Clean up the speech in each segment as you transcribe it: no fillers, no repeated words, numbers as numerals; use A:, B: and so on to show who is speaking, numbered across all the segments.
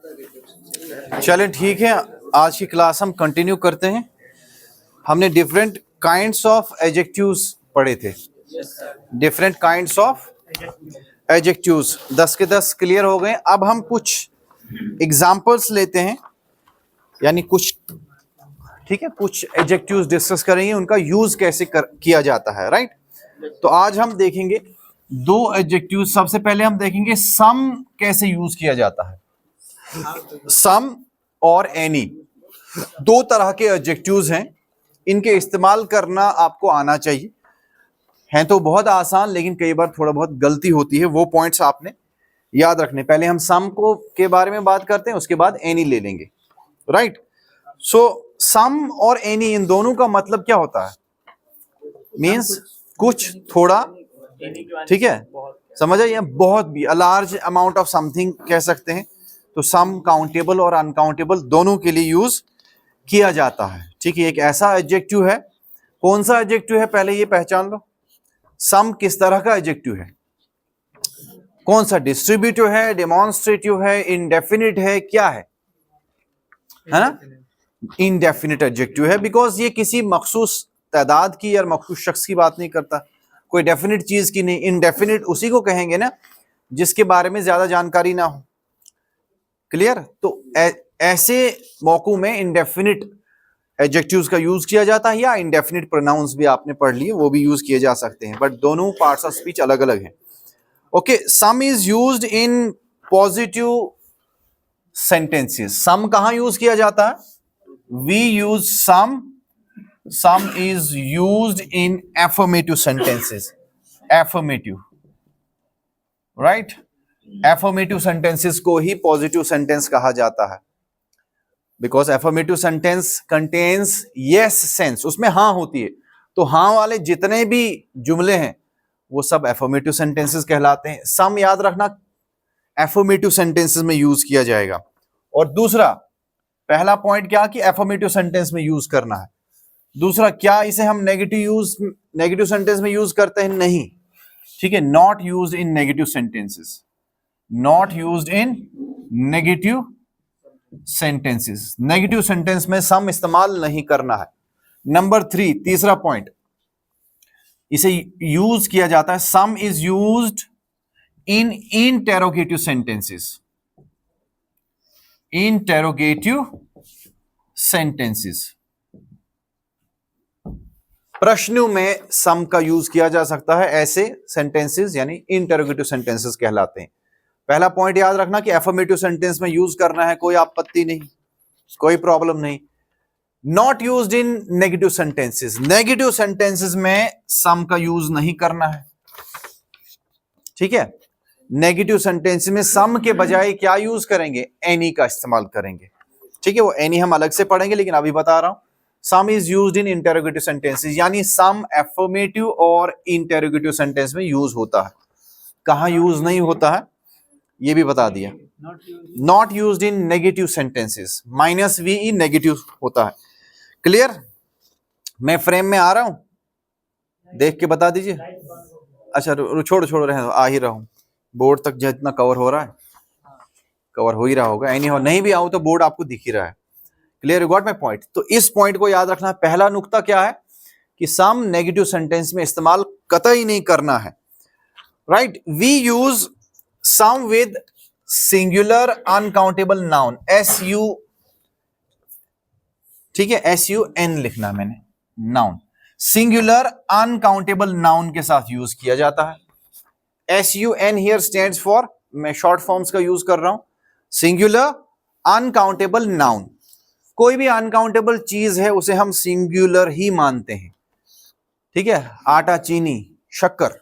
A: चलें ठीक है, आज की क्लास हम कंटिन्यू करते हैं। हमने डिफरेंट काइंड्स ऑफ एडजेक्टिव्स पढ़े थे, डिफरेंट काइंड्स ऑफ एडजेक्टिव्स 10 के 10 क्लियर हो गए। अब हम कुछ एग्जाम्पल्स लेते हैं, यानी कुछ ठीक है, कुछ एडजेक्टिव्स डिस्कस करेंगे, उनका यूज कैसे किया जाता है, राइट। तो आज हम देखेंगे दो एडजेक्टिव्स। सबसे पहले हम देखेंगे सम कैसे यूज किया जाता है। सम और एनी दो तरह के एडजेक्टिव्स हैं, इनके इस्तेमाल करना आपको आना चाहिए। हैं तो बहुत आसान, लेकिन कई बार थोड़ा बहुत गलती होती है, वो पॉइंट्स आपने याद रखने। पहले हम सम को के बारे में बात करते हैं, उसके बाद एनी ले लेंगे, राइट। सो सम और एनी इन दोनों का मतलब क्या होता है? मीन्स कुछ, थोड़ा, ठीक है, समझ आइए, बहुत भी, अ लार्ज अमाउंट ऑफ समथिंग कह सकते हैं। तो सम काउंटेबल और अनकाउंटेबल दोनों के लिए यूज किया जाता है, ठीक है। एक ऐसा एडजेक्टिव है, कौन सा एडजेक्टिव है पहले ये पहचान लो। सम किस तरह का एडजेक्टिव है, कौन सा, डिस्ट्रीब्यूटिव है, डेमोन्स्ट्रेटिव है, इंडेफिनिट है, क्या है ना? इंडेफिनिट एडजेक्टिव है, बिकॉज ये किसी मखसूस तादाद की या मखसूस शख्स की बात नहीं करता, कोई डेफिनिट चीज की नहीं। इंडेफिनिट उसी को कहेंगे ना जिसके बारे में ज्यादा जानकारी ना हो, क्लियर। तो ऐसे मौकों में इंडेफिनिट एडजेक्टिव्स का यूज किया जाता है, या इंडेफिनिट प्रोनाउंस भी आपने पढ़ लिए, वो भी यूज किए जा सकते हैं, बट दोनों पार्ट्स ऑफ स्पीच अलग अलग हैं। Okay, some is used in positive sentences. Some कहां यूज किया जाता है? We use some is used in affirmative sentences. Affirmative, right. Affirmative sentences को ही पॉजिटिव सेंटेंस कहा जाता है, because affirmative sentence contains yes sense, उसमें हाँ होती है। तो हाँ वाले जितने भी जुमले हैं वो सब एफर्मेटिव सेंटेंसेस कहलाते हैं। सम याद रखना एफर्मेटिव सेंटेंसेस में यूज किया जाएगा। और दूसरा, पहला पॉइंट क्या कि एफर्मेटिव सेंटेंस में यूज करना है। दूसरा, क्या इसे हम नेगेटिव सेंटेंस में यूज करते हैं? नहीं, ठीक है। Not used in negative sentences, not used in negative sentences. Negative sentence में सम इस्तेमाल नहीं करना है। नंबर 3, तीसरा पॉइंट, इसे यूज किया जाता है, सम is used in interrogative sentences. Interrogative sentences, प्रश्नों में सम का यूज किया जा सकता है। ऐसे सेंटेंसेस यानी इंटेरोगेटिव सेंटेंसेस कहलाते हैं। पहला पॉइंट याद रखना कि एफर्मेटिव सेंटेंस में यूज करना है, कोई आपत्ति नहीं, कोई प्रॉब्लम नहीं। Not used in negative sentences, negative sentences में सम का यूज नहीं करना है, ठीक है। नेगेटिव सेंटेंस में सम के बजाय क्या यूज करेंगे? एनी का इस्तेमाल करेंगे, ठीक है। वो एनी हम अलग से पढ़ेंगे, लेकिन अभी बता रहा हूं। सम is used in interrogative sentences, यानी सम एफर्मेटिव और इंटेरोगेटिव सेंटेंस में यूज होता है। कहां यूज नहीं होता है ये भी बता दिया। Not used in negative sentences, -ve negative होता है, क्लियर। मैं फ्रेम में आ रहा हूं, देख के बता दीजिए। अच्छा छोड़ रहे हैं, आ ही रहा हूं। बोर्ड तक जितना कवर हो रहा है, कवर हो ही रहा होगा। एनी हो, नहीं भी आऊं तो बोर्ड आपको दिख ही रहा है, clear. You got my point. तो इस पॉइंट को याद रखना है। पहला नुक्ता क्या है कि सम नेगेटिव सेंटेंस में इस्तेमाल कतई नहीं करना है, right. We use some with singular uncountable noun, SU, ठीक है, SUN लिखना है मैंने, नाउन। सिंगुलर अनकाउंटेबल नाउन के साथ यूज किया जाता है। SUN हियर स्टैंड्स फॉर, मैं शॉर्ट फॉर्म्स का यूज कर रहा हूं, सिंगुलर अनकाउंटेबल नाउन। कोई भी अनकाउंटेबल चीज है उसे हम सिंगुलर ही मानते हैं, ठीक है। आटा, चीनी, शक्कर,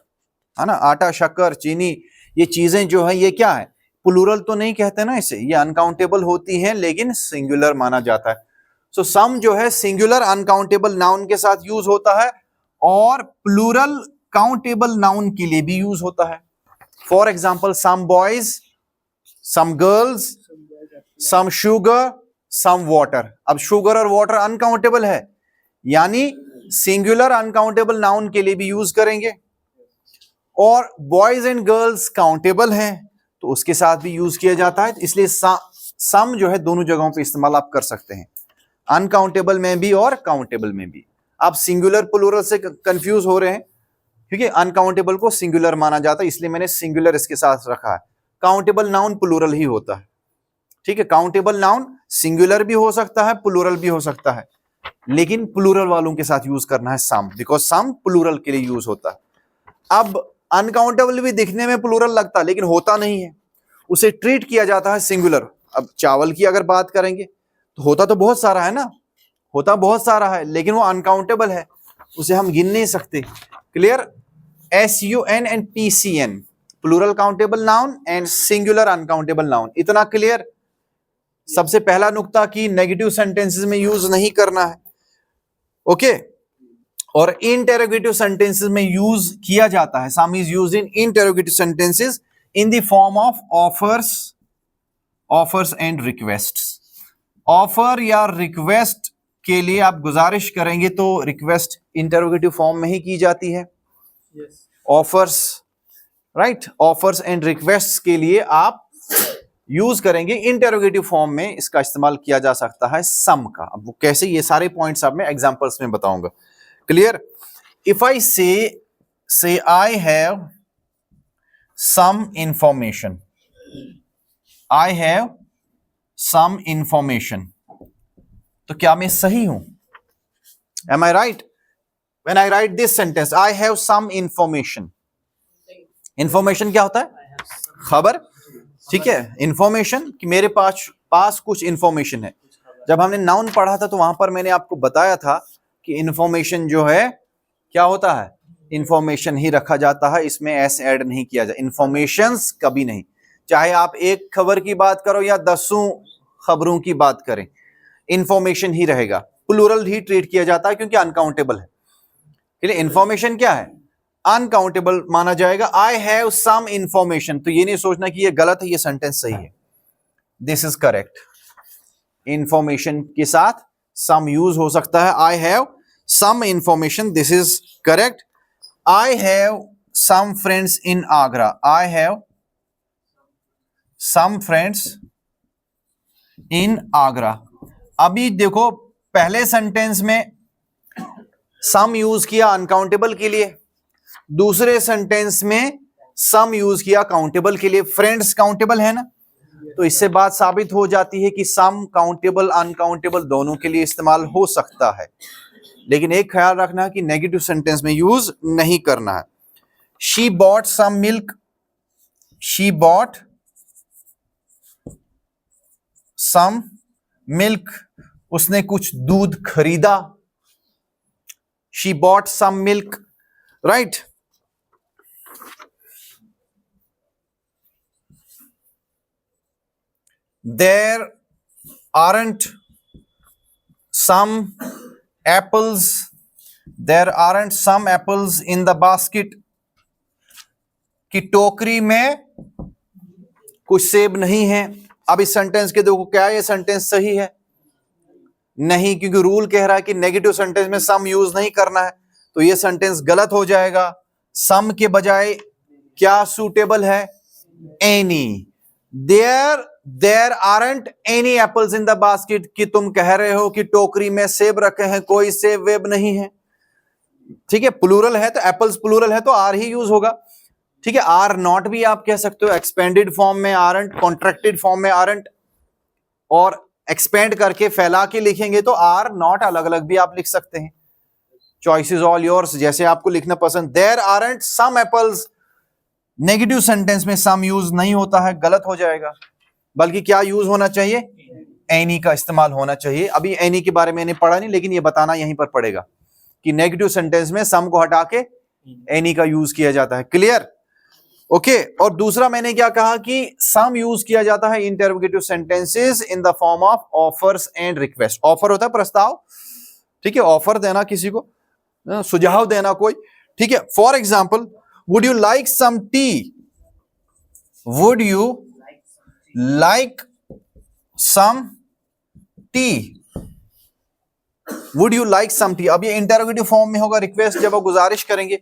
A: है ना, आटा, शक्कर, चीनी, ये चीजें जो है ये क्या है? प्लूरल तो नहीं कहते ना इसे, ये अनकाउंटेबल होती हैं लेकिन सिंगुलर माना जाता है। सो सम जो है सिंगुलर अनकाउंटेबल नाउन के साथ यूज होता है, और प्लूरल काउंटेबल नाउन के लिए भी यूज होता है। For example, some boys, some girls, some sugar, some water. अब शुगर और वाटर अनकाउंटेबल है, यानी सिंगुलर अनकाउंटेबल नाउन के लिए भी यूज करेंगे, और बॉयज एंड गर्ल्स काउंटेबल हैं तो उसके साथ भी यूज किया जाता है। इसलिए सम जो है दोनों जगहों पे इस्तेमाल आप कर सकते हैं, अनकाउंटेबल में भी और काउंटेबल में भी। आप सिंगुलर प्लूरल से कंफ्यूज हो रहे हैं क्योंकि अनकाउंटेबल को सिंगुलर माना जाता है, इसलिए मैंने सिंगुलर इसके साथ रखा है। काउंटेबल नाउन प्लूरल ही होता है, ठीक है। काउंटेबल नाउन सिंगुलर भी हो सकता है, प्लूरल भी हो सकता है, लेकिन प्लूरल वालों के साथ यूज करना है सम, बिकॉज सम प्लूरल के लिए यूज होता है। अब अनकाउंटेबल भी दिखने में प्लूरल लगता है लेकिन होता नहीं है, उसे ट्रीट किया जाता है सिंगुलर। अब चावल की अगर बात करेंगे तो होता तो बहुत सारा है ना, होता बहुत सारा है, लेकिन वो अनकाउंटेबल है, उसे हम गिन नहीं सकते। Clear? SUN and PCN, plural countable noun and singular uncountable noun, इतना क्लियर। सबसे पहला नुक्ता कि नेगेटिव सेंटेंसेस में यूज नहीं करना है, ओके। और इंटेरोगेटिव सेंटेंसेस में यूज किया जाता है, सम is used in interrogative sentences in the form of offers and requests. Offer या रिक्वेस्ट के लिए आप गुजारिश करेंगे तो रिक्वेस्ट इंटेरोगेटिव फॉर्म में ही की जाती है। Offers, right, offers and requests के लिए आप यूज करेंगे इंटेरोगेटिव फॉर्म में, इसका इस्तेमाल किया जा सकता है सम का। अब वो कैसे, ये सारे पॉइंट्स आप मैं एग्जांपल्स में बताऊंगा। Clear? If I say I have some information, I have some information, तो क्या मैं सही हूं? Am I right? When I write this sentence, I have some information, information क्या होता है? खबर, ठीक है। इंफॉर्मेशन कि मेरे पास कुछ इंफॉर्मेशन है। जब हमने नाउन पढ़ा था तो वहां पर मैंने आपको बताया था कि इंफॉर्मेशन जो है क्या होता है, इंफॉर्मेशन ही रखा जाता है, इसमें एस ऐड नहीं किया जाए, इंफॉर्मेशंस कभी नहीं। चाहे आप एक खबर की बात करो या 10 खबरों की बात करें, इंफॉर्मेशन ही रहेगा, प्लूरल ही ट्रीट किया जाता है क्योंकि अनकाउंटेबल है। इसलिए इंफॉर्मेशन क्या है, अनकाउंटेबल माना जाएगा। आई हैव सम इंफॉर्मेशन, तो ये नहीं सोचना कि ये गलत है, ये सेंटेंस सही है, दिस इज करेक्ट। इंफॉर्मेशन के साथ सम यूज हो सकता है। I have some information, this is correct. I have some friends in Agra, I have some friends in Agra. अभी देखो पहले सेंटेंस में सम यूज किया अनकाउंटेबल के लिए, दूसरे सेंटेंस में सम यूज किया काउंटेबल के लिए। फ्रेंड्स काउंटेबल है ना, तो इससे बात साबित हो जाती है कि सम काउंटेबल अनकाउंटेबल दोनों के लिए इस्तेमाल हो सकता है, लेकिन एक ख्याल रखना है कि नेगेटिव सेंटेंस में यूज नहीं करना है। She bought some milk, she bought some milk, उसने कुछ दूध खरीदा। She bought some milk, right. There aren't some apples, there aren't some apples in the basket, कि टोकरी में कुछ सेब नहीं है। अब इस सेंटेंस के देखो, क्या ये सेंटेंस सही है? नहीं, क्योंकि रूल कह रहा है कि नेगेटिव सेंटेंस में सम यूज नहीं करना है, तो ये सेंटेंस गलत हो जाएगा। सम के बजाय क्या सूटेबल है? Any. There aren't any apples in the basket, कि तुम कह रहे हो कि टोकरी में सेब रखे हैं, कोई सेब वेब नहीं है। ठीक है, प्लूरल है तो एप्पल्स प्लूरल है तो आर ही यूज होगा। ठीक है, आर नॉट भी आप कह सकते हो, एक्सपेंडेड फॉर्म में आरंट, कॉन्ट्रैक्टेड फॉर्म में आरंट, और एक्सपेंड करके फैला के लिखेंगे तो आर नॉट अलग अलग भी आप लिख सकते हैं। चॉइस इज ऑल योर्स, जैसे आपको लिखना पसंद। There aren't some apples, negative sentence में सम यूज नहीं होता है, गलत हो जाएगा, बल्कि क्या यूज होना चाहिए? एनी का इस्तेमाल होना चाहिए। अभी एनी के बारे में मैंने पढ़ा नहीं, लेकिन ये बताना यहीं पर पड़ेगा कि नेगेटिव सेंटेंस में सम को हटा के एनी का यूज किया जाता है। क्लियर? ओके। और दूसरा मैंने क्या कहा कि सम यूज किया जाता है interrogative sentences in the form of offers and request. Offer होता है प्रस्ताव, ठीक है, ऑफर देना किसी को, सुझाव देना कोई। ठीक है, for example, would you like some tea, would you like some tea, would you like some tea. अब ये इंटरोगेटिव फॉर्म में होगा, रिक्वेस्ट जब वो गुजारिश करेंगे,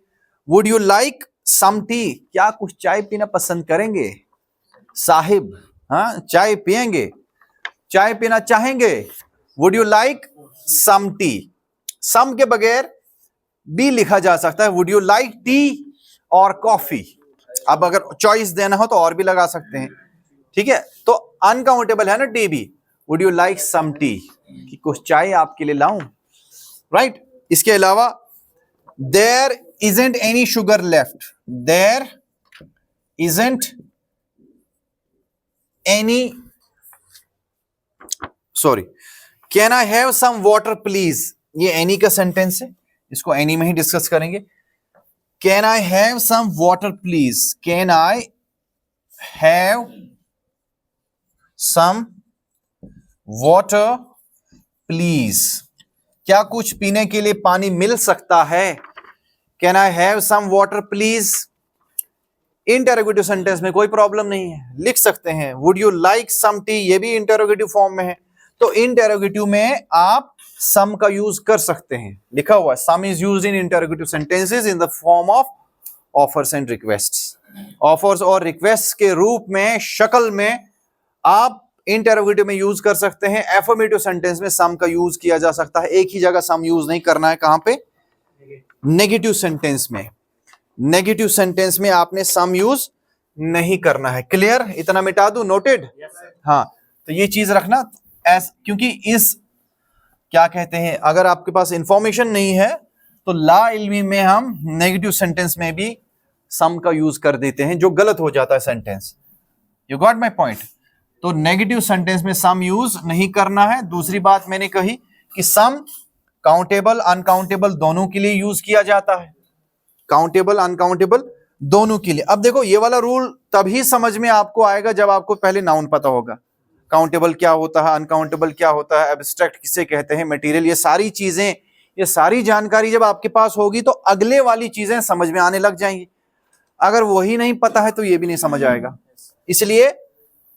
A: would you like some tea, क्या कुछ चाय पीना पसंद करेंगे साहिब? हाँ, चाय पिएंगे? चाय पीना चाहेंगे? Would you like some tea? Some के बगैर भी लिखा जा सकता है, वुड यू लाइक टी और कॉफी। अब अगर चॉइस देना हो तो और भी लगा सकते हैं, ठीक है। तो अनकाउंटेबल है ना टी भी। Would you like some tea, कि कुछ चाय आपके लिए लाऊं, राइट। इसके अलावा there isn't any sugar left, there isn't any, sorry, can I have some water please, ये एनी का सेंटेंस है, इसको एनी में ही डिस्कस करेंगे। Can I have some water please, can I have some water please, क्या कुछ पीने के लिए पानी मिल सकता है? Can I have some water please. Interrogative sentence में कोई प्रॉब्लम नहीं है, लिख सकते हैं। Would you like some tea, ये भी इंटरोगेटिव फॉर्म में है, तो इंटरोगेटिव में आप सम का यूज कर सकते हैं। लिखा हुआ है सम is used in interrogative sentences in the form of offers and requests. Offers और रिक्वेस्ट के रूप में, शक्ल में आप इंटरोगेटिव में यूज कर सकते हैं। एफर्मेटिव सेंटेंस में सम का यूज किया जा सकता है। एक ही जगह सम यूज नहीं करना है, कहां पे? नेगेटिव सेंटेंस में। नेगेटिव सेंटेंस में आपने सम यूज नहीं करना है। क्लियर? इतना मिटा दूं, नोटेड? हाँ, तो ये चीज रखना, क्योंकि इस क्या कहते हैं, अगर आपके पास इंफॉर्मेशन नहीं है तो ला इल्मी में हम नेगेटिव सेंटेंस में भी सम का यूज कर देते हैं, जो गलत हो जाता है sentence. You got my point? तो नेगेटिव सेंटेंस में सम यूज नहीं करना है। दूसरी बात मैंने कही कि सम काउंटेबल अनकाउंटेबल दोनों के लिए यूज किया जाता है, काउंटेबल अनकाउंटेबल दोनों के लिए। अब देखो, ये वाला रूल तभी समझ में आपको आएगा जब आपको पहले नाउन पता होगा। काउंटेबल क्या होता है, अनकाउंटेबल क्या होता है, एब्स्ट्रैक्ट किसे कहते हैं, मटेरियल, ये सारी चीजें, ये सारी जानकारी जब आपके पास होगी तो अगले वाली चीजें समझ में आने लग जाएंगी। अगर वही नहीं पता है तो ये भी नहीं समझ आएगा। इसलिए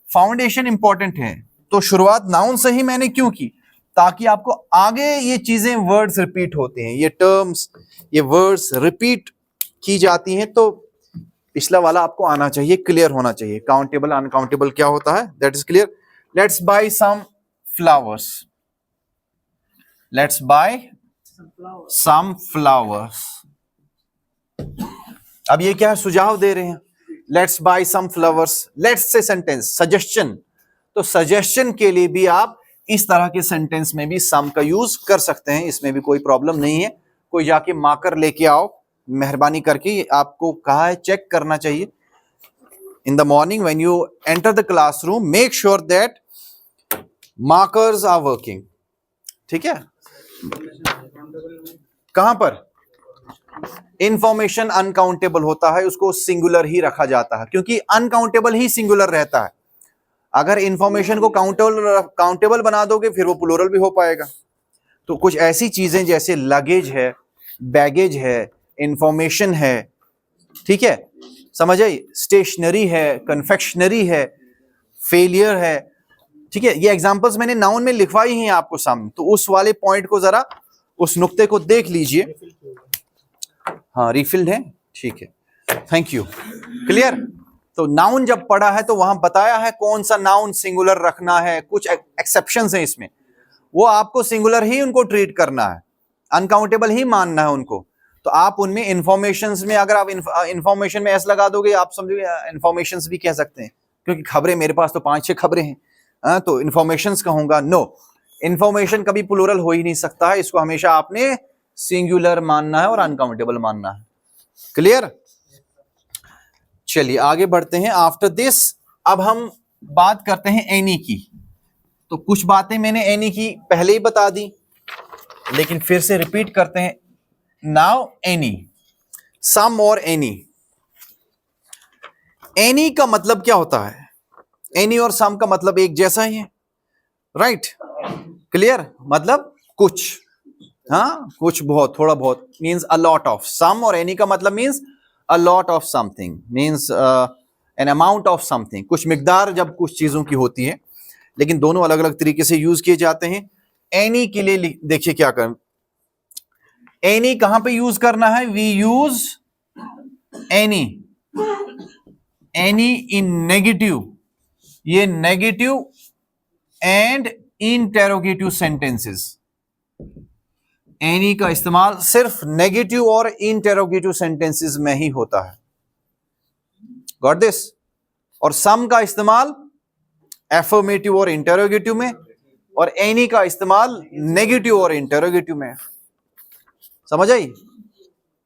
A: फाउंडेशन इंपॉर्टेंट है। तो शुरुआत नाउन से ही मैंने क्यों की? ताकि आपको आगे ये चीजें, वर्ड्स रिपीट होते हैं, ये टर्म्स, ये वर्ड्स रिपीट की जाती हैं, तो पिछला वाला आपको आना चाहिए, क्लियर होना चाहिए। काउंटेबल अनकाउंटेबल क्या होता है, that is clear. Let's buy some flowers, let's buy some flowers. अब ये क्या है, सुझाव दे रहे हैं। Let's buy some flowers, let's से सेंटेंस, सजेशन, तो सजेशन के लिए भी आप इस तरह के सेंटेंस में भी सम का यूज कर सकते हैं, इसमें भी कोई प्रॉब्लम नहीं है। कोई जाके मार्कर लेके आओ, मेहरबानी करके, आपको कहा है चेक करना चाहिए। In the morning when you enter the classroom, make sure that markers are working, ठीक है। कहां पर इंफॉर्मेशन अनकाउंटेबल होता है, उसको सिंगुलर ही रखा जाता है, क्योंकि अनकाउंटेबल ही सिंगुलर रहता है। अगर इंफॉर्मेशन को काउंटेबल बना दोगे फिर वो प्लूरल भी हो पाएगा। तो कुछ ऐसी चीजें जैसे लगेज है, बैगेज है, इंफॉर्मेशन है, ठीक है, समझ आई, स्टेशनरी है, कन्फेक्शनरी है, फेलियर है, ठीक है। ये एग्जांपल्स मैंने नाउन में लिखवाई हैं आपको सामने, तो उस वाले पॉइंट को जरा, उस नुक्ते को देख लीजिए। हाँ, रिफिल्ड है, ठीक है, थैंक यू, क्लियर। तो नाउन जब पढ़ा है तो वहां बताया है कौन सा नाउन सिंगुलर रखना है। कुछ एक्सेप्शंस हैं इसमें, वो आपको सिंगुलर ही उनको ट्रीट करना है, अनकाउंटेबल ही मानना है उनको। तो आप उनमें इंफॉर्मेशंस में, अगर आप इंफॉर्मेशन में एस लगा दोगे, आप समझोगे इंफॉर्मेशंस भी कह सकते हैं, क्योंकि खबरें, मेरे पास तो 5-6 खबरें हैं, तो इंफॉर्मेशंस कहूंगा। नो, इंफॉर्मेशन कभी प्लूरल हो ही नहीं सकता है, इसको हमेशा आपने सिंगुलर मानना है और अनकाउंटेबल मानना है, क्लियर। चलिए आगे बढ़ते हैं। आफ्टर दिस अब हम बात करते हैं एनी की। तो कुछ बातें मैंने एनी की पहले ही बता दी, लेकिन फिर से रिपीट करते हैं। नाउ एनी, सम और एनी। एनी का मतलब क्या होता है? एनी और सम का मतलब एक जैसा ही है, राइट, क्लियर। मतलब कुछ, हाँ, कुछ, बहुत, थोड़ा बहुत, मीन्स अ लॉट ऑफ। सम और एनी का मतलब means a lot of something, means an amount of something, कुछ मिकदार जब कुछ चीजों की होती है, लेकिन दोनों अलग अलग तरीके से यूज किए जाते हैं। एनी के लिए देखिए क्या करें, एनी कहां पे यूज करना है? We use any, any in negative, ये negative and interrogative sentences. Any का इस्तेमाल सिर्फ नेगेटिव और इंटेरोगेटिव सेंटेंसेस में ही होता है, गॉट दिस। और सम का इस्तेमाल एफर्मेटिव और इंटेरोगेटिव में, और एनी का इस्तेमाल नेगेटिव और इंटेरोगेटिव में। समझ आई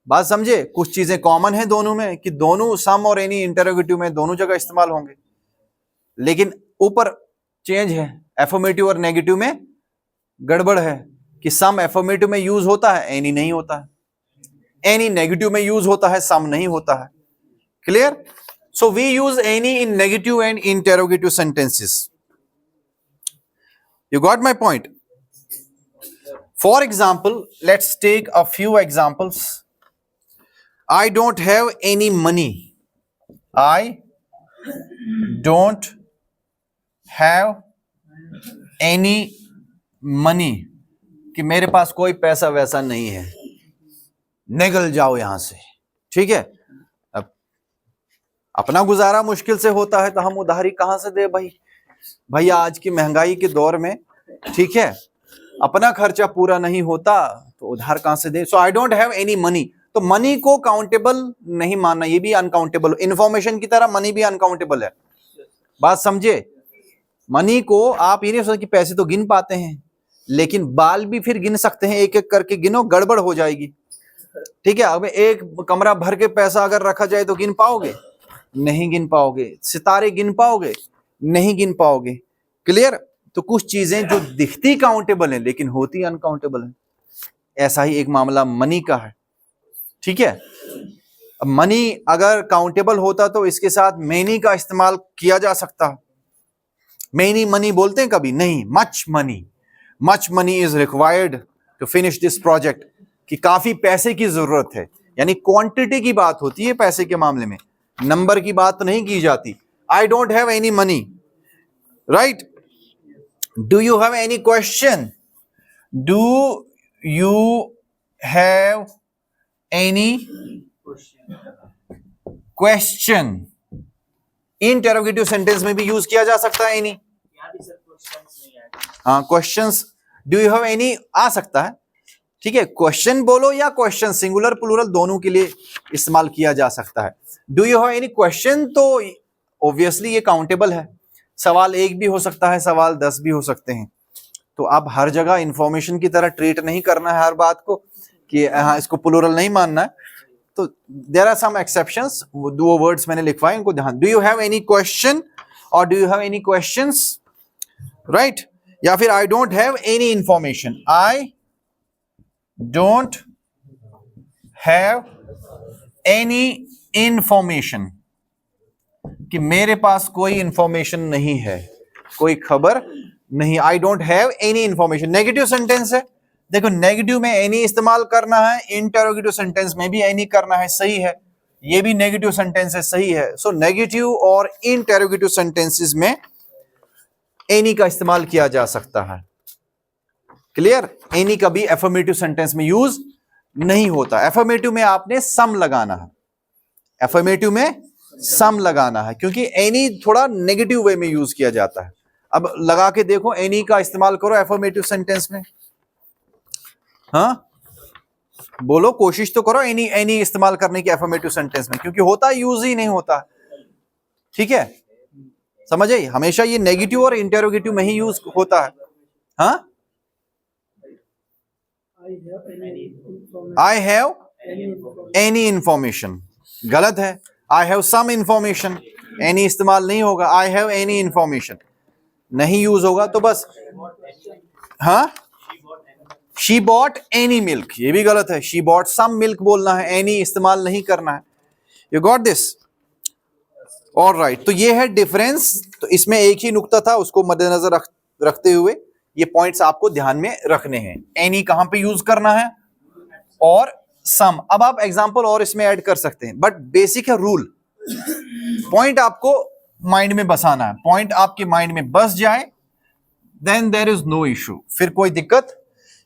A: बात? समझे? कुछ चीजें कॉमन है दोनों में कि दोनों सम और एनी इंटेरोगेटिव में दोनों जगह इस्तेमाल होंगे, लेकिन ऊपर चेंज है। एफर्मेटिव और नेगेटिव में गड़बड़ है कि सम एफर्मेटिव में यूज होता है, एनी नहीं होता है, एनी नेगेटिव में यूज होता है, सम नहीं होता है। Clear? So we use any in negative and interrogative sentences. You got my point? For example, let's take a few examples. I don't have any money. I don't have any money. कि मेरे पास कोई पैसा वैसा नहीं है, निकल जाओ यहां से। ठीक है, अब अपना गुजारा मुश्किल से होता है तो हम उधारी कहां से दे भाई? भैया आज की महंगाई के दौर में, ठीक है, अपना खर्चा पूरा नहीं होता तो उधार कहां से दे? So I don't have any money. तो मनी को काउंटेबल नहीं मानना, ये भी अनकाउंटेबल। इंफॉर्मेशन की तरह मनी भी अनकाउंटेबल है, बात समझे? मनी को आप ये नहीं सोच कि पैसे तो गिन पाते हैं, लेकिन बाल भी फिर गिन सकते हैं, एक एक करके गिनो, गड़बड़ हो जाएगी। ठीक है, अब एक कमरा भर के पैसा अगर रखा जाए तो गिन पाओगे? नहीं गिन पाओगे। सितारे गिन पाओगे? नहीं गिन पाओगे। क्लियर? तो कुछ चीजें जो दिखती काउंटेबल हैं लेकिन होती अनकाउंटेबल हैं। ऐसा ही एक मामला मनी का है। ठीक है, अब मनी अगर काउंटेबल होता तो इसके साथ मेनी का इस्तेमाल किया जा सकता। मेनी मनी बोलते हैं कभी? नहीं, much money. Much money is required to finish this project, कि काफी पैसे की जरूरत है, यानी क्वांटिटी की बात होती है पैसे के मामले में, नंबर की बात नहीं की जाती। I don't have any money, right? Do you have any question? Do you have any question? Interrogative sentence में भी यूज किया जा सकता है एनी। हाँ, questions, do you have any आ सकता है। ठीक है, क्वेश्चन बोलो या क्वेश्चन, सिंगुलर प्लूरल दोनों के लिए इस्तेमाल किया जा सकता है। Do you have any question तो ऑब्वियसली ये काउंटेबल है। सवाल एक भी हो सकता है, सवाल 10 भी हो सकते हैं। तो आप हर जगह इंफॉर्मेशन की तरह ट्रीट नहीं करना है हर बात को कि हाँ इसको प्लूरल नहीं मानना है। तो देयर आर सम एक्सेप्शंस, दो वर्ड्स मैंने लिखवाए, इनको ध्यान। Do you have any question और do you have any questions, right? या फिर I don't have any information. I don't have any information, कि मेरे पास कोई इंफॉर्मेशन नहीं है, कोई खबर नहीं। आई don't have any information negative sentence है। देखो, नेगेटिव में एनी इस्तेमाल करना है, इंटरोगेटिव सेंटेंस में भी एनी करना है, सही है। ये भी नेगेटिव सेंटेंस है, सही है। सो नेगेटिव और इंटरोगेटिव सेंटेंसेस में एनी का इस्तेमाल किया जा सकता है। क्लियर? एनी कभी एफर्मेटिव सेंटेंस में यूज नहीं होता। एफर्मेटिव में आपने सम लगाना है, एफर्मेटिव में सम लगाना है, क्योंकि एनी थोड़ा नेगेटिव वे में यूज किया जाता है। अब लगा के देखो, एनी का इस्तेमाल करो एफर्मेटिव सेंटेंस में। हाँ, बोलो, कोशिश तो करो एनी एनी इस्तेमाल करने की एफर्मेटिव सेंटेंस में, क्योंकि होता यूज ही नहीं होता। ठीक है, समझ आई? हमेशा ये नेगेटिव और इंटेरोगेटिव में ही यूज होता है। हाँ, आई हैव एनी इंफॉर्मेशन, गलत है। I have some information, any इस्तेमाल नहीं होगा। आई हैव एनी इंफॉर्मेशन नहीं यूज होगा, तो बस। हाँ, शी बॉट एनी मिल्क, ये भी गलत है। शी बॉट सम मिल्क बोलना है, एनी इस्तेमाल नहीं करना है। You got this? ऑलराइट, तो ये है डिफरेंस। तो इसमें एक ही नुक्ता था, उसको मद्देनजर रखते हुए ये पॉइंट्स आपको ध्यान में रखने हैं। एनी कहां पे यूज करना है और सम। अब आप एग्जांपल और इसमें ऐड कर सकते हैं, बट बेसिक है रूल। पॉइंट आपको माइंड में बसाना है। पॉइंट आपके माइंड में बस जाए, then there is no issue, फिर कोई दिक्कत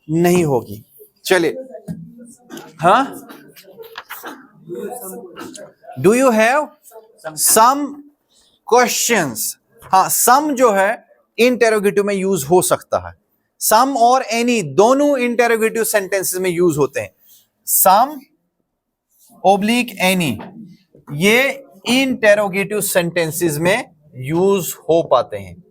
A: नहीं होगी। चलिए, हाँ, do you have some questions? हाँ, सम जो है इंटेरोगेटिव में यूज हो सकता है। सम और एनी दोनों इंटेरोगेटिव सेंटेंसेस में यूज होते हैं। सम ओब्लिक एनी ये इंटेरोगेटिव सेंटेंसेस में यूज हो पाते हैं।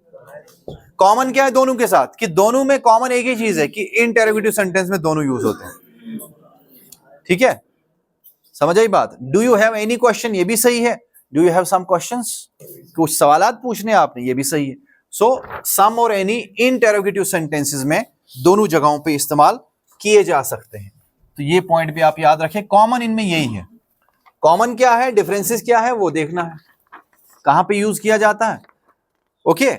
A: कॉमन क्या है दोनों के साथ कि दोनों में कॉमन एक ही चीज है कि इंटेरोगेटिव सेंटेंस में दोनों यूज होते हैं। ठीक है, समझ आई बात। Do you have any question, ये भी सही है। Do you have some questions, कुछ सवालात पूछने आपने, ये भी सही है। सो सम और एनी इंटेरोगेटिव सेंटेंसेस में दोनों जगहों पे इस्तेमाल किए जा सकते हैं। तो ये पॉइंट भी आप याद रखें, कॉमन इनमें यही है। कॉमन क्या है, डिफरेंसेस क्या है, वो देखना है कहां पे यूज किया जाता है। Okay,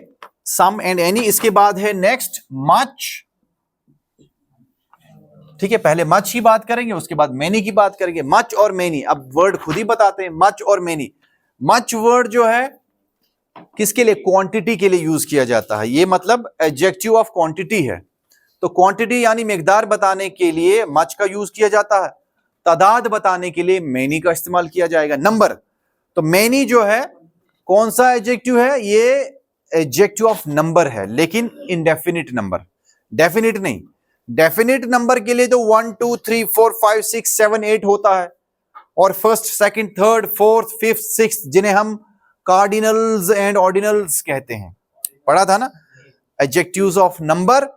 A: some and any. इसके बाद है नेक्स्ट मच। ठीक है, पहले मच की बात करेंगे, उसके बाद मैनी की बात करेंगे। मच और मैनी, अब वर्ड खुद ही बताते हैं, मच और मैनी। मच वर्ड जो है किसके लिए, क्वांटिटी के लिए यूज किया जाता है। ये मतलब एडजेक्टिव ऑफ क्वांटिटी है। तो क्वांटिटी यानी मिकदार बताने के लिए मच का यूज किया जाता है, तादाद बताने के लिए मैनी का इस्तेमाल किया जाएगा, नंबर। तो मैनी जो है कौन सा एडजेक्टिव है, ये एडजेक्टिव ऑफ नंबर है, लेकिन इनडेफिनिट नंबर, डेफिनिट नहीं। डेफिनिट नंबर के लिए तो 1 2 3 4 5 6 7 8 होता है, और first second third fourth fifth sixth जिन्हें हम कार्डिनल्स एंड ऑर्डिनल्स कहते हैं, पढ़ा था ना। एडजेक्टिव्स ऑफ नंबर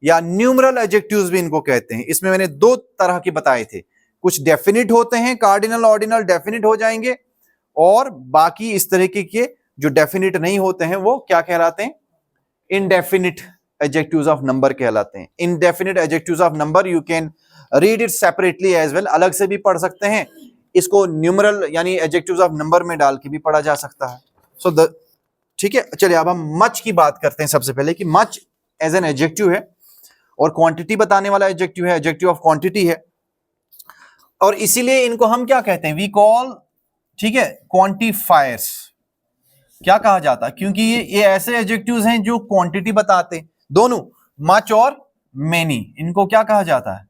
A: या न्यूमरल एडजेक्टिव्स भी इनको कहते हैं। इसमें मैंने दो तरह के बताए थे, कुछ डेफिनिट होते हैं, कार्डिनल ऑर्डिनल डेफिनिट हो जाएंगे, और बाकी इस तरीके के जो डेफिनिट नहीं होते हैं वो क्या कहलाते हैं, इनडेफिनिट एडजेक्टिव्स ऑफ नंबर कहलाते हैं। Indefinite adjectives of number you can read it separately as well, अलग से भी पढ़ सकते हैं इसको, न्यूमरल यानी एडजेक्टिव्स ऑफ नंबर में डाल के भी पढ़ा जा सकता है। सो ठीक है, चलिए अब हम मच की बात करते हैं सबसे पहले, कि मच एज एन एडजेक्टिव है और क्वांटिटी बताने वाला एडजेक्टिव है, एडजेक्टिव ऑफ क्वांटिटी है, और इसीलिए इनको हम क्या कहते हैं, वी कॉल, ठीक है, क्वांटिफायर्स। क्या कहा जाता है, क्योंकि ये ऐसे एडजेक्टिव्स हैं जो क्वांटिटी बताते हैं, दोनों मच और मेनी, इनको क्या कहा जाता है,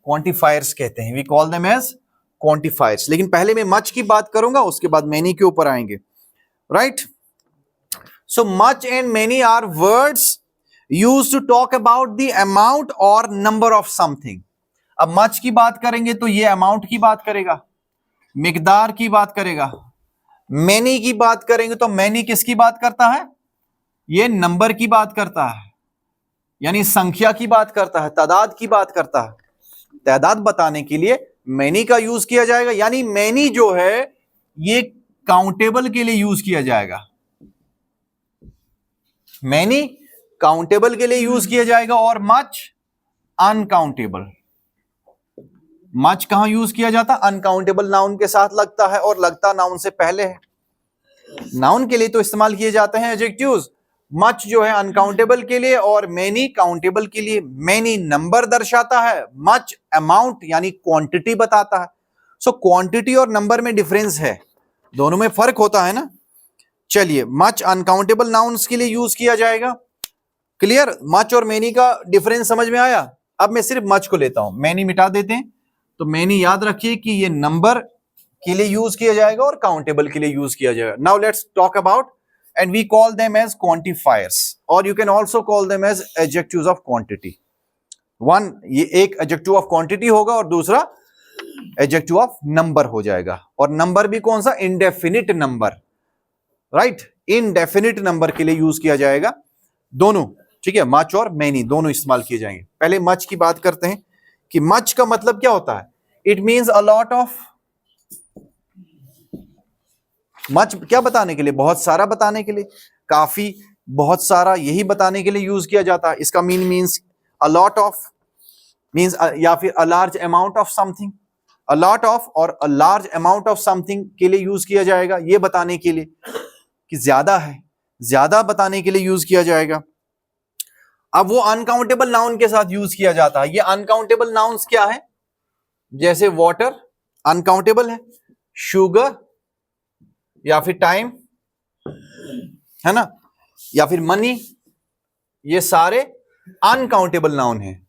A: क्वांटिफायर्स कहते हैं। We call them as quantifiers. लेकिन पहले मैं मच की बात करूंगा, उसके बाद मेनी के ऊपर आएंगे, right. So much and many are words used to talk about the amount और नंबर ऑफ समथिंग। अब मच की बात करेंगे तो ये अमाउंट की बात करेगा, मिकदार की बात करेगा। मैनी की बात करेंगे तो मैनी किसकी बात करता है, ये नंबर की बात करता है, यानी संख्या की बात करता है, तादाद की बात करता है। तादाद बताने के लिए मैनी का यूज किया जाएगा, यानी मैनी जो है ये काउंटेबल के लिए यूज किया जाएगा। मैनी काउंटेबल के लिए यूज किया जाएगा, और मच अनकाउंटेबल। मच कहां यूज किया जाता, अनकाउंटेबल नाउन के साथ लगता है, और लगता नाउन से पहले है। नाउन के लिए तो इस्तेमाल किए जाते हैं एडजेक्टिव्स, मच जो है अनकाउंटेबल के लिए, और मैनी काउंटेबल के लिए। मैनी नंबर दर्शाता है, मच अमाउंट यानी क्वांटिटी बताता है। सो क्वांटिटी और नंबर में डिफरेंस है, दोनों में फर्क होता है ना। चलिए, मच अनकाउंटेबल नाउन्स के लिए यूज किया जाएगा। क्लियर, मच और मैनी का डिफरेंस समझ में आया। अब मैं सिर्फ मच को लेता हूं, मैनी मिटा देते हैं। तो मैनी याद रखिए कि ये नंबर के लिए यूज किया जाएगा और काउंटेबल के लिए यूज किया जाएगा। Now let's talk about, and we call them as quantifiers, और you can also call them as adjectives of quantity. One, ये एक एडजेक्टिव ऑफ क्वांटिटी होगा और दूसरा एडजेक्टिव ऑफ नंबर हो जाएगा। और नंबर भी कौन सा, indefinite number, right. Indefinite number के लिए यूज किया जाएगा दोनों, ठीक है। मच और मैनी दोनों इस्तेमाल किए जाएंगे। पहले मच की बात करते हैं कि मच का मतलब क्या होता है। It means a lot of. Much क्या बताने के लिए, बहुत सारा बताने के लिए, काफी, बहुत सारा, यही बताने के लिए यूज किया जाता है। इसका means a lot of, means या फिर a large amount of something. A lot of और a large amount of something के लिए यूज किया जाएगा, ये बताने के लिए कि ज्यादा है, ज्यादा बताने के लिए यूज किया जाएगा। अब वो अनकाउंटेबल नाउन के साथ यूज किया जाता है। ये अनकाउंटेबल नाउन्स क्या है, जैसे वाटर अनकाउंटेबल है, शुगर या फिर टाइम, है ना, या फिर मनी, ये सारे अनकाउंटेबल नाउन हैं।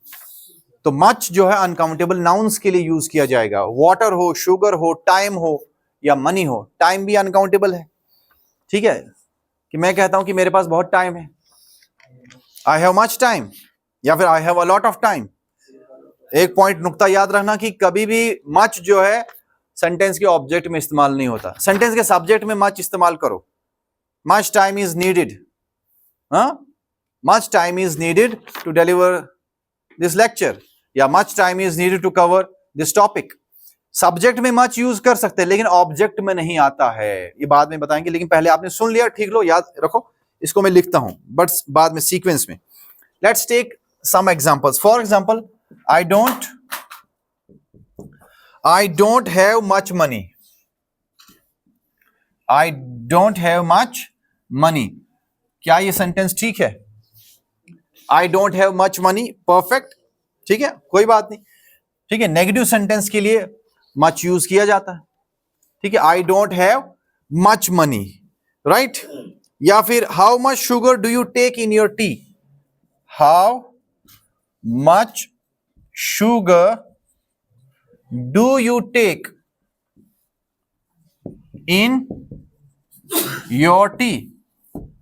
A: तो मच जो है अनकाउंटेबल नाउन्स के लिए यूज किया जाएगा। वाटर हो, शुगर हो, टाइम हो या मनी हो। टाइम भी अनकाउंटेबल है, ठीक है, कि मैं कहता हूं कि मेरे पास बहुत टाइम है, आई हैव मच टाइम या फिर आई have a lot of time. एक पॉइंट नुक्ता याद रखना कि कभी भी मच जो है सेंटेंस के ऑब्जेक्ट में इस्तेमाल नहीं होता, सेंटेंस के सब्जेक्ट में मच इस्तेमाल करो। Much time is needed, much time is needed to deliver this lecture, या much time is needed to cover this topic. Subject में मच यूज कर सकते हैं लेकिन ऑब्जेक्ट में नहीं आता है, ये बाद में बताएंगे। लेकिन पहले आपने सुन लिया, ठीक लो, याद रखो। इसको मैं लिखता हूं बट बाद में सीक्वेंस में। Let's take some examples. For example, I don't have much money. I don't have much money. क्या ये सेंटेंस ठीक है? I don't have much money, perfect, ठीक है, कोई बात नहीं, ठीक है। नेगेटिव सेंटेंस के लिए मच यूज किया जाता है, ठीक है। I don't have much money, right. या फिर how much sugar do you take in your tea. How much sugar do you take in your tea.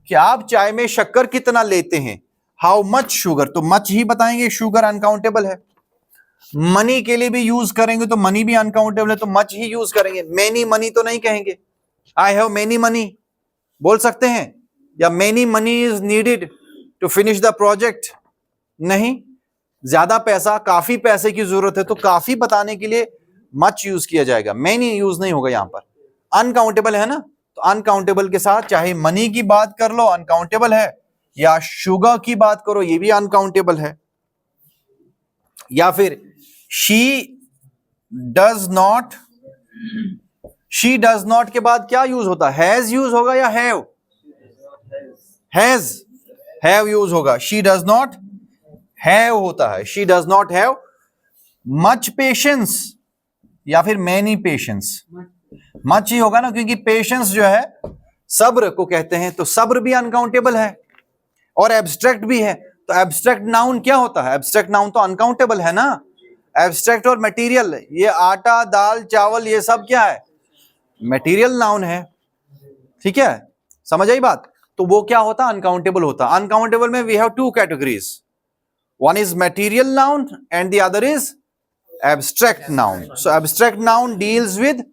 A: क्या आप चाय में शक्कर कितना लेते हैं? हाउ मच शुगर, तो मच ही बताएंगे, शुगर अनकाउंटेबल है। मनी के लिए भी यूज करेंगे तो मनी भी अनकाउंटेबल है, तो मच ही यूज करेंगे। मेनी मनी तो नहीं कहेंगे। आई हैव मेनी मनी बोल सकते हैं, या many money is needed to finish the project, नहीं। ज्यादा पैसा, काफी पैसे की जरूरत है, तो काफी बताने के लिए मच यूज किया जाएगा, मेनी यूज नहीं होगा। यहां पर अनकाउंटेबल है ना, तो अनकाउंटेबल के साथ चाहे मनी की बात कर लो, अनकाउंटेबल है, या शुगर की बात करो, ये भी अनकाउंटेबल है। या फिर शी डज नॉट के बाद क्या यूज होता है? हैज यूज होगा या हैव? हैव यूज होगा। शी डज नॉट हैव होता है, she does not have much patience, या फिर मैनी पेशेंस। मच ही होगा ना, क्योंकि पेशेंस जो है सब्र को कहते हैं, तो सब्र भी अनकाउंटेबल है और एब्स्ट्रैक्ट भी है। तो एब्स्ट्रैक्ट नाउन क्या होता है? एब्स्ट्रैक्ट नाउन तो अनकाउंटेबल है ना। एब्स्ट्रैक्ट और मटेरियल, ये आटा, दाल, चावल, ये सब क्या है? मटेरियल नाउन है, ठीक है, समझ आई बात। तो वो क्या होता? अनकाउंटेबल होता। अनकाउंटेबल में we have two categories, one is material noun and the other is abstract noun. So abstract noun deals with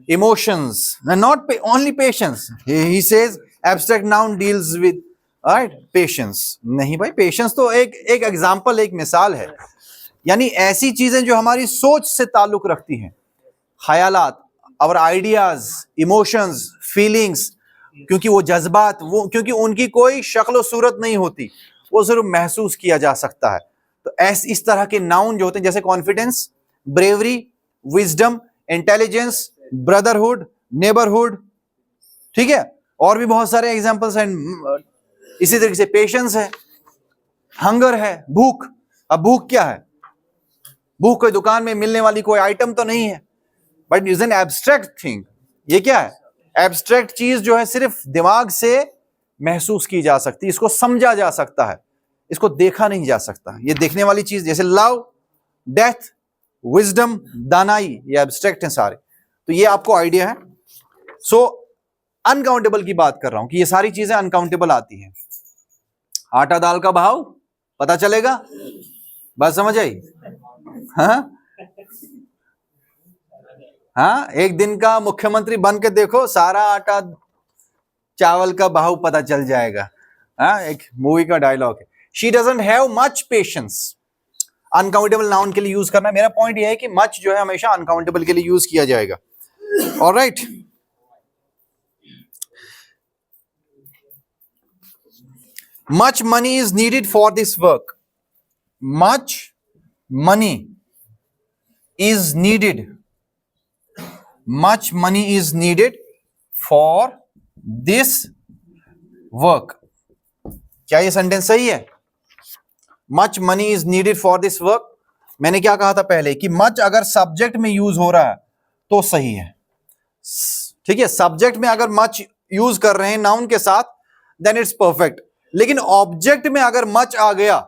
A: emotions and not only patience. He says abstract noun deals with, right, patience. नहीं भाई, patience तो एक example, एक मिसाल है। यानी ऐसी चीजें जो हमारी सोच से ताल्लुक रखती हैं, ख्यालात, और आइडियाज, इमोशंस, फीलिंग्स, क्योंकि वो जज्बात, वो क्योंकि उनकी कोई शक्ल सूरत नहीं होती, वो सिर्फ महसूस किया जा सकता है। तो इस तरह के नाउन जो होते हैं, जैसे confidence, bravery, wisdom, intelligence, brotherhood, neighbourhood, ठीक है, और भी बहुत सारे एग्जांपल्स हैं। इसी तरीके से पेशेंस है, हंगर है, भूख। अब भूख क्या है? भूख कोई दुकान में मिलने वाली कोई आइटम तो नहीं है, but is an abstract thing. ये क्या है? एब्स्ट्रैक्ट चीज जो है सिर्फ दिमाग से महसूस की जा सकती है, इसको समझा जा सकता है, इसको देखा नहीं जा सकता। ये देखने वाली चीज, जैसे लव, डेथ, विजडम, दानाई, ये एब्स्ट्रैक्ट हैं सारे। तो ये आपको आइडिया है। सो अनकाउंटेबल की बात कर रहा हूं कि ये सारी चीजें अनकाउंटेबल आती हैं। आटा दाल का भाव पता चलेगा, बात समझ आई? हाँ, एक दिन का मुख्यमंत्री बन के देखो, सारा आटा चावल का भाव पता चल जाएगा। हाँ, एक मूवी का डायलॉग है। She doesn't have much patience, uncountable noun के लिए यूज करना। मेरा पॉइंट यह है कि मच जो है हमेशा अनकाउंटेबल के लिए यूज किया जाएगा। Alright, much money is needed for this work. Much money is needed, much money is needed for this work. क्या ये सेंटेंस सही है? Much money is needed for this work. मैंने क्या कहा था पहले कि मच अगर सब्जेक्ट में यूज हो रहा है तो सही है, ठीक है। सब्जेक्ट में अगर मच यूज कर रहे हैं नाउन के साथ, देन इट्स परफेक्ट। लेकिन ऑब्जेक्ट में अगर मच आ गया,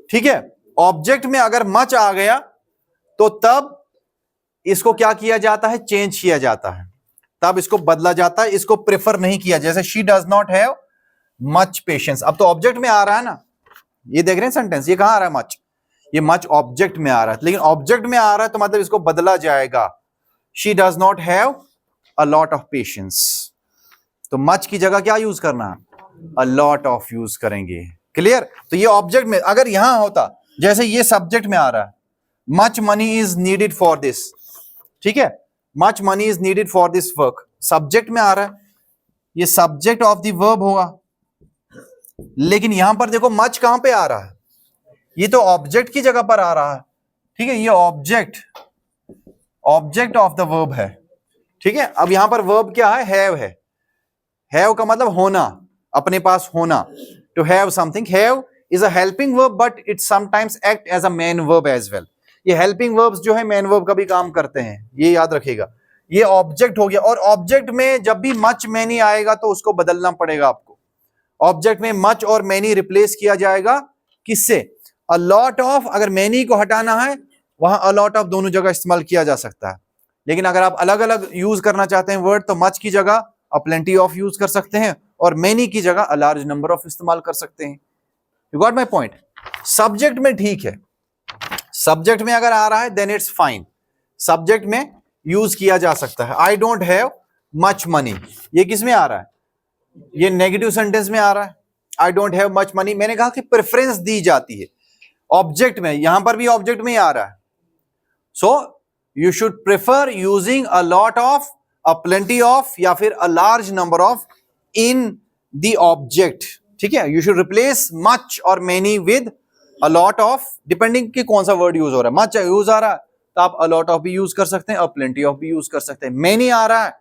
A: ठीक है, ऑब्जेक्ट में अगर मच आ गया तो तब इसको क्या किया जाता है? चेंज किया जाता है, तब इसको बदला जाता है, इसको प्रेफर नहीं किया। जैसे she does not have much patience. अब तो ऑब्जेक्ट में आ रहा है ना, ये देख रहे हैं सेंटेंस, ये कहां आ रहा है मच, ये मच ऑब्जेक्ट में आ रहा है, लेकिन ऑब्जेक्ट में आ रहा है तो मतलब इसको बदला जाएगा। She does not have a lot of patience, तो मच की जगह क्या यूज करना, अ लॉट ऑफ यूज करेंगे। क्लियर? तो ये ऑब्जेक्ट में, अगर यहां होता जैसे ये सब्जेक्ट में आ रहा है, much money is needed for this, ठीक है, much money is needed for this work, subject में आ रहा है, ये सब्जेक्ट ऑफ द वर्ब होगा। लेकिन यहां पर देखो मच कहां पे आ रहा है, ये तो ऑब्जेक्ट की जगह पर आ रहा है, ठीक है, ये ऑब्जेक्ट ऑफ द वर्ब है, ठीक है। अब यहां पर वर्ब क्या है, हैव का मतलब होना, अपने पास होना, to have something. Have is a helping verb but it sometimes act as a main verb as well. ये हेल्पिंग वर्ब्स जो है मेन वर्ब का भी काम करते हैं, ये याद रखिएगा। ये ऑब्जेक्ट हो गया, और ऑब्जेक्ट में जब भी मच मैनी आएगा तो उसको बदलना पड़ेगा आपको। ऑब्जेक्ट में मच और मैनी रिप्लेस किया जाएगा किससे, अ लॉट ऑफ। अगर मैनी को हटाना है वहां अ लॉट ऑफ दोनों जगह इस्तेमाल किया जा सकता है, लेकिन अगर आप अलग अलग यूज करना चाहते हैं वर्ड, तो मच की जगह अ प्लेंटी ऑफ यूज कर सकते हैं, और मैनी की जगह अ लार्ज नंबर ऑफ इस्तेमाल कर सकते हैं। You got my point? Subject में ठीक है, सब्जेक्ट में अगर आ रहा है देन इट्स फाइन, सब्जेक्ट में यूज किया जा सकता है। I don't have much money, ये किस में आ रहा है, ये नेगेटिव सेंटेंस में आ रहा है। I don't have much money, मैंने कहा कि प्रेफरेंस दी जाती है ऑब्जेक्ट में, यहां पर भी ऑब्जेक्ट में ही आ रहा है। So you should prefer using a lot of, a plenty of, या फिर a large number of in the object, ठीक है। यू शुड रिप्लेस मच और many with a lot of, depending कि कौन सा वर्ड यूज हो रहा है। मच यूज आ रहा है तो आप अ लॉट ऑफ भी यूज कर सकते हैं, और प्लेंटी ऑफ भी यूज कर सकते हैं। मेनी आ रहा है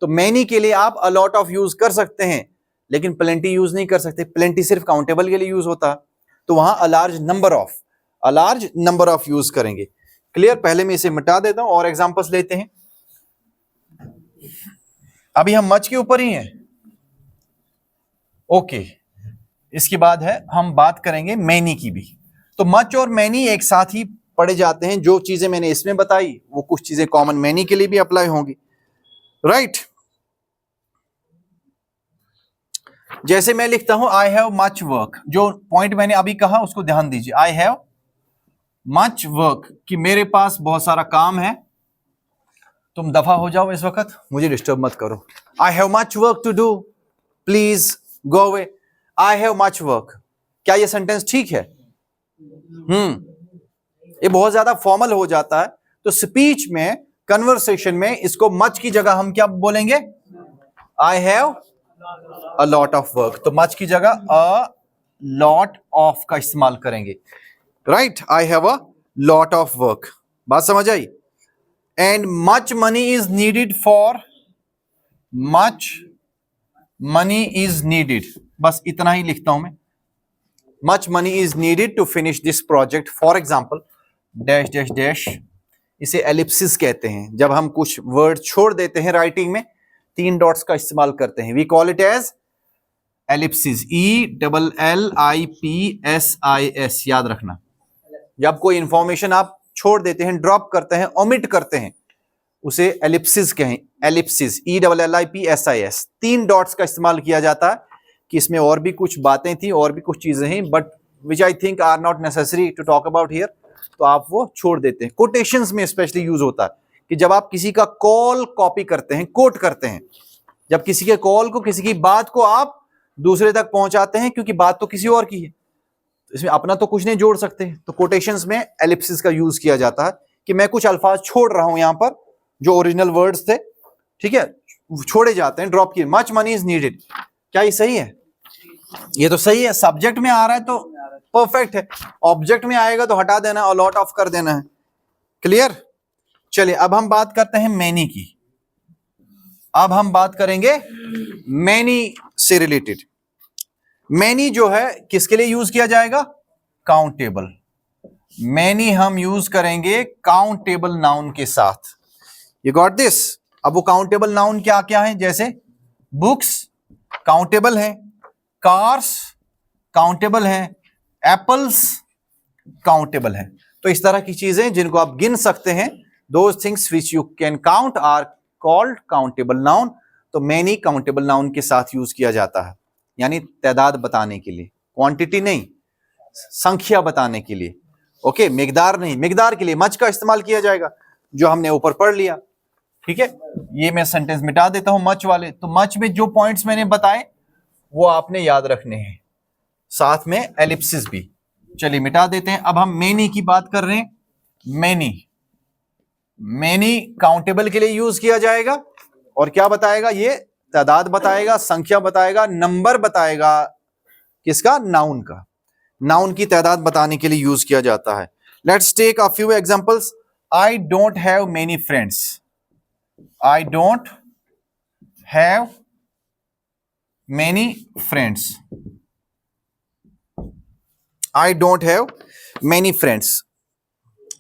A: तो मैनी के लिए आप अ लॉट ऑफ यूज कर सकते हैं, लेकिन प्लेंटी यूज नहीं कर सकते। प्लेंटी सिर्फ काउंटेबल के लिए यूज होता है, तो वहां अ लार्ज नंबर ऑफ यूज करेंगे। क्लियर? पहले मैं इसे मिटा देता हूं और एग्जांपल्स लेते हैं। अभी हम मच के ऊपर ही हैं, ओके। इसके बाद है हम बात करेंगे मैनी की भी। तो मच और मैनी एक साथ ही पढ़े जाते हैं, जो चीजें मैंने इसमें बताई वो कुछ चीजें कॉमन मैनी के लिए भी अप्लाई होंगी, राइट? जैसे मैं लिखता हूं आई हैव मच वर्क, जो पॉइंट मैंने अभी कहा उसको ध्यान दीजिए। आई हैव मच वर्क, कि मेरे पास बहुत सारा काम है। तुम दफा हो जाओ इस वक्त, मुझे डिस्टर्ब मत करो। I have much work to do, please go away. I have much work, क्या ये सेंटेंस ठीक है? ये बहुत ज्यादा फॉर्मल हो जाता है, तो स्पीच में, कन्वर्सेशन में इसको मच की जगह हम क्या बोलेंगे, I have a lot of work. तो मच की जगह अ लॉट ऑफ का इस्तेमाल करेंगे, right? I have a lot of work, बात समझ आई? And much money is needed for, much money is needed, बस इतना ही लिखता हूं मैं। Much money is needed to finish this project, for example dash dash dash. इसे एलिप्सिस कहते हैं, जब हम कुछ वर्ड छोड़ देते हैं राइटिंग में, 3 डॉट्स का इस्तेमाल करते हैं, we call it as ellipsis, ELLIPSIS, याद रखना। जब कोई इंफॉर्मेशन आप छोड़ देते हैं, ड्रॉप करते हैं, ओमिट करते हैं, उसे एलिप्सिस कहें, एलिप्सिस, ELLIPSIS। 3 डॉट्स का इस्तेमाल किया जाता है, कि इसमें और भी कुछ बातें थी, और भी कुछ चीजें हैं, but which I think are not necessary to talk about here, तो आप वो छोड़ देते हैं। कोटेशंस में स्पेशली यूज होता है, कि जब आप किसी का कॉल कॉपी करते हैं, कोट करते हैं, जब किसी के कॉल को, किसी की बात को आप दूसरे तक पहुंचाते हैं, क्योंकि बात तो किसी और की है, इसमें अपना तो कुछ नहीं जोड़ सकते, तो कोटेशंस में एलिप्सिस का यूज किया जाता है, कि मैं कुछ अल्फाज छोड़ रहा हूं यहां पर, जो ओरिजिनल वर्ड्स थे, ठीक है, छोड़े जाते हैं, ड्रॉप किए। मच मनी इज नीडेड, क्या ये सही है? ये तो सही है, सब्जेक्ट में आ रहा है तो परफेक्ट है, ऑब्जेक्ट में आएगा तो हटा देना और लॉट ऑफ कर देना है। क्लियर? चलिए अब हम बात करते हैं मैनी की। अब हम बात करेंगे मैनी से रिलेटेड। मैनी जो है किसके लिए यूज किया जाएगा? काउंटेबल। मैनी हम यूज करेंगे काउंटेबल नाउन के साथ। You got this? अब वो काउंटेबल नाउन क्या क्या है? जैसे बुक्स काउंटेबल है, कार्स काउंटेबल है, एप्पल्स काउंटेबल है। तो इस तरह की चीजें जिनको आप गिन सकते हैं, those things which you can count are called countable noun. तो मैनी काउंटेबल नाउन के साथ यूज किया जाता है। यानी तादाद बताने के लिए, क्वांटिटी नहीं, संख्या बताने के लिए। ओके, मिकदार नहीं, मिकदार के लिए मच का इस्तेमाल किया जाएगा, जो हमने ऊपर पढ़ लिया। ठीक है, ये मैं सेंटेंस मिटा देता हूं मच वाले। तो मच में जो पॉइंट्स मैंने बताए वो आपने याद रखने हैं, साथ में एलिप्सिस भी। चलिए मिटा देते हैं। अब हम मेनी की बात कर रहे हैं। मेनी काउंटेबल के लिए यूज किया जाएगा और क्या बताएगा, ये तादाद बताएगा, संख्या बताएगा, नंबर बताएगा। किसका? नाउन का। नाउन की तादाद बताने के लिए यूज किया जाता है। Let's take a few examples. I don't have many friends. I don't have many friends. I don't have many friends.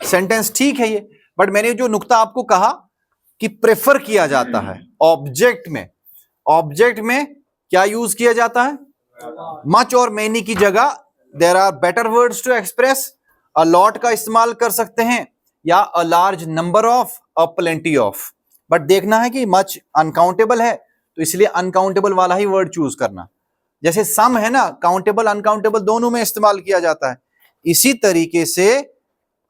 A: Sentence ठीक है ये, बट मैंने जो नुक्ता आपको कहा कि प्रेफर किया जाता है ऑब्जेक्ट में। ऑब्जेक्ट में क्या यूज किया जाता है? मच और मेनी की जगह there are better words to express. A lot का इस्तेमाल कर सकते हैं, या a large number of, a plenty of. But देखना है कि मच अनकाउंटेबल है, तो इसलिए अनकाउंटेबल वाला ही वर्ड चूज करना। जैसे सम है ना, काउंटेबल अनकाउंटेबल दोनों में इस्तेमाल किया जाता है। इसी तरीके से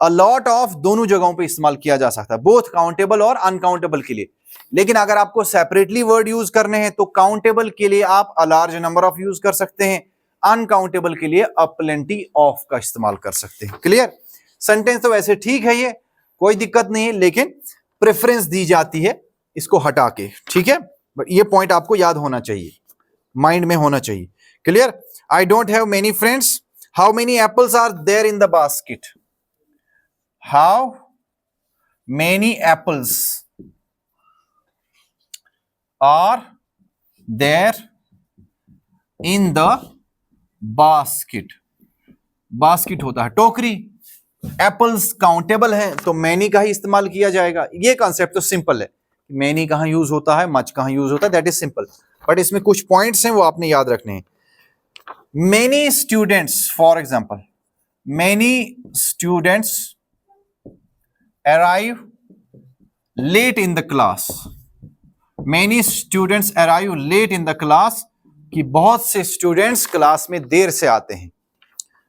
A: अ लॉट ऑफ दोनों जगहों पे इस्तेमाल किया जा सकता है, बोथ काउंटेबल और अनकाउंटेबल के लिए। लेकिन अगर आपको सेपरेटली वर्ड यूज करने हैं तो काउंटेबल के लिए आप अ लार्ज नंबर ऑफ यूज कर सकते हैं, अनकाउंटेबल के लिए अ प्लेंटी ऑफ का इस्तेमाल कर सकते हैं। क्लियर? सेंटेंस तो वैसे ठीक है, ये कोई दिक्कत नहीं है, लेकिन प्रेफरेंस दी जाती है इसको हटा के। ठीक है, बट ये पॉइंट आपको याद होना चाहिए, माइंड में होना चाहिए। Clear? I don't have many friends. How many apples are there in the basket? How many apples are there in the basket. Basket होता है टोकरी, एप्पल्स काउंटेबल है तो मैनी का ही इस्तेमाल किया जाएगा। ये कॉन्सेप्ट तो सिंपल है, मैनी कहां यूज होता है, मच कहां यूज होता है, दैट इज सिंपल। बट इसमें कुछ पॉइंट्स हैं वो आपने याद रखने हैं। Many students, for example, many students arrive late in the class। many students arrive late in the class कि बहुत से स्टूडेंट्स क्लास में देर से आते हैं।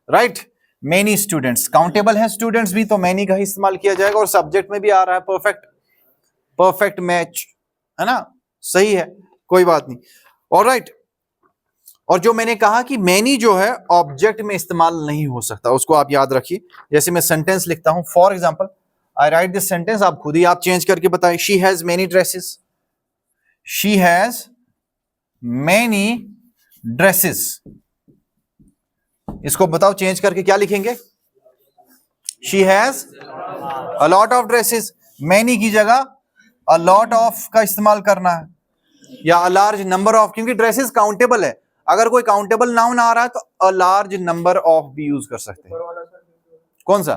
A: राइट? मेनी स्टूडेंट्स काउंटेबल है, स्टूडेंट्स भी, तो मेनी का ही इस्तेमाल किया जाएगा। और सब्जेक्ट में भी आ रहा है परफेक्ट, परफेक्ट मैच है ना, सही है, कोई बात नहीं। ऑलराइट। और जो मैंने कहा कि मेनी जो है ऑब्जेक्ट में इस्तेमाल नहीं हो सकता, उसको आप याद रखिए। जैसे मैं सेंटेंस लिखता हूं, for example I write this sentence, आप खुद ही आप चेंज करके बताइए। She has many dresses. She has many dresses. इसको बताओ चेंज करके क्या लिखेंगे? She has a lot of dresses. Many की जगह अ लॉट ऑफ का इस्तेमाल करना है, या अ लार्ज नंबर ऑफ, क्योंकि ड्रेसेस काउंटेबल है। अगर कोई काउंटेबल नाउन आ रहा है तो अ लार्ज नंबर ऑफ भी यूज कर सकते हैं। कौन सा?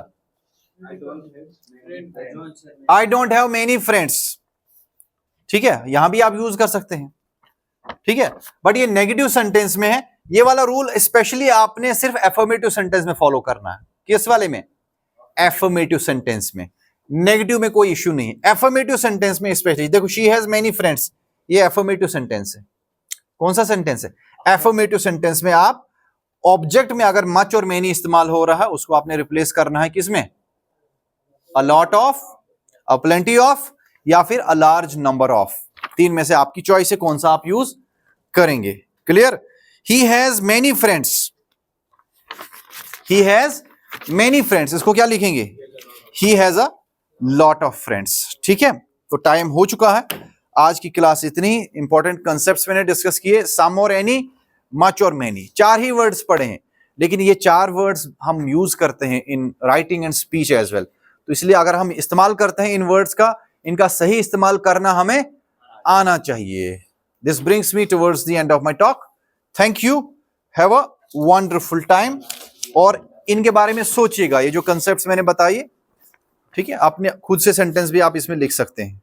A: आई डोंट हैव मेनी फ्रेंड्स। ठीक है, यहां भी आप यूज कर सकते हैं। ठीक है, बट ये नेगेटिव सेंटेंस में है। ये वाला रूल स्पेशली आपने सिर्फ एफर्मेटिव सेंटेंस में फॉलो करना है। किस वाले में? एफर्मेटिव सेंटेंस में। नेगेटिव में कोई इश्यू नहीं है, एफर्मेटिव सेंटेंस में स्पेशली। देखो, शी हैज मेनी फ्रेंड्स, ये एफर्मेटिव सेंटेंस है। कौन सा सेंटेंस है? एफर्मेटिव सेंटेंस में आप ऑब्जेक्ट में अगर मच और मेनी इस्तेमाल हो रहा है, उसको आपने रिप्लेस करना है किसमें? अ lot of, a plenty of, या फिर अ लार्ज नंबर ऑफ। तीन में से आपकी चॉइस है, कौन सा आप यूज करेंगे। Clear? He has many friends. He has many friends, इसको क्या लिखेंगे? He has a lot of friends. ठीक है, तो टाइम हो चुका है। आज की क्लास इतनी इंपॉर्टेंट कंसेप्ट्स मैंने डिस्कस किए, सम और एनी, मच और मेनी। चार ही वर्ड्स पढ़े हैं, लेकिन ये चार वर्ड्स हम यूज करते हैं in writing and speech as well. तो इसलिए अगर हम इस्तेमाल करते हैं इन वर्ड्स का, इनका सही इस्तेमाल करना हमें आना चाहिए। This brings me towards the end of my talk. Thank you, have a wonderful time. और इनके बारे में सोचिएगा, ये जो कंसेप्ट्स मैंने बताइए। ठीक है, अपने खुद से सेंटेंस भी आप इसमें लिख सकते हैं।